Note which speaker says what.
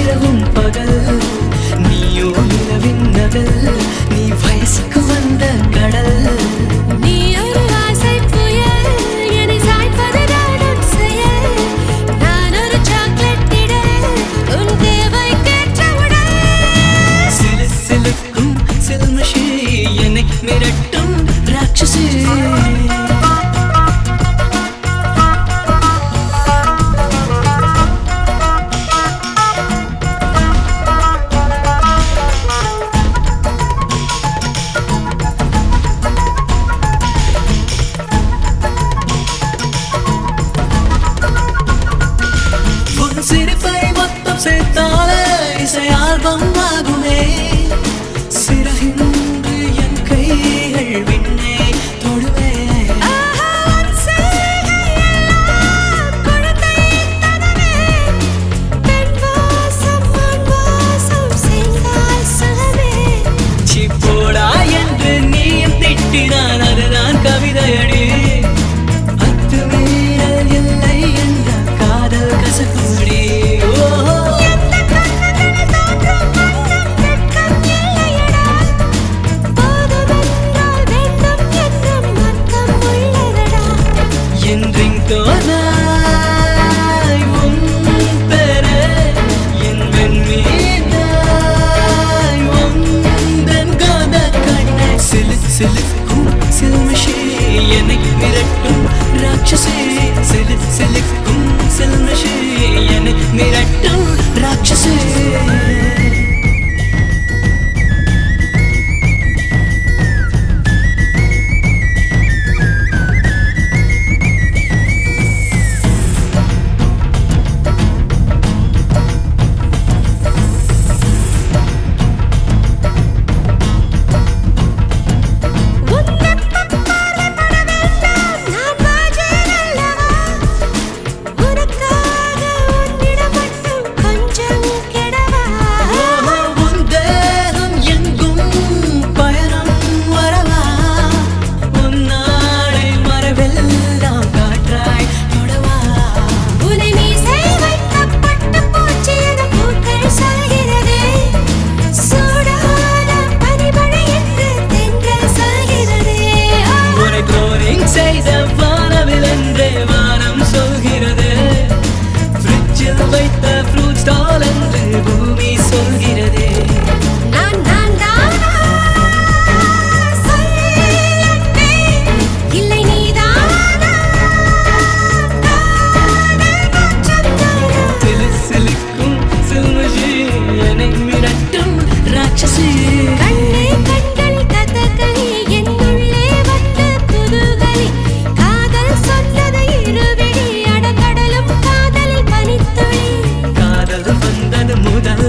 Speaker 1: இரவும் பகல் நீயோ நிலவின் நகல் நீ வயசுக்கு வந்த கடல்
Speaker 2: நீ ஒரு ஆசை புயல் என்னை சாய்ப்பது நானும் செயல் நான் ஒரு சாக்லேட் திடல் உன் தேவை கேட்ட உடல்
Speaker 1: சிலு சிலுக்கும் சில்மிஷி என்னை மிரட்டும் ராட்சசி சிரிப்பை மொத்தம் சேர்த்தாலே இசை ஆல்பம் ஆகுமே சிறகின்று என் கைகள் விண்ணை தொடுவே சிப்போடா என்று நீயும் திட்டினான் அதுதான் கவிதையடி அத்துமீறல் இல்லை என்ற காதல் கசக்குடி சிலுக்கும் சில்மிஷி என்னை மிரட்டும் ராட்சசி சிலு சிலுக்கும் சில்மிஷி என்னை மிரட்டும் ராட்சசி செய்த வானவில் என்றே வானம் சொல்கிறது ஃப்ரிட்ஜில் வைத்த ஃப்ரூட் ஸ்டால் என்று பூமி சொல்கிறது
Speaker 2: இல்லை நீதானா
Speaker 1: சிலு சிலுக்கும் சில்மிஷி என்னை மிரட்டும் ராட்சசி காதல் வந்தது முதல்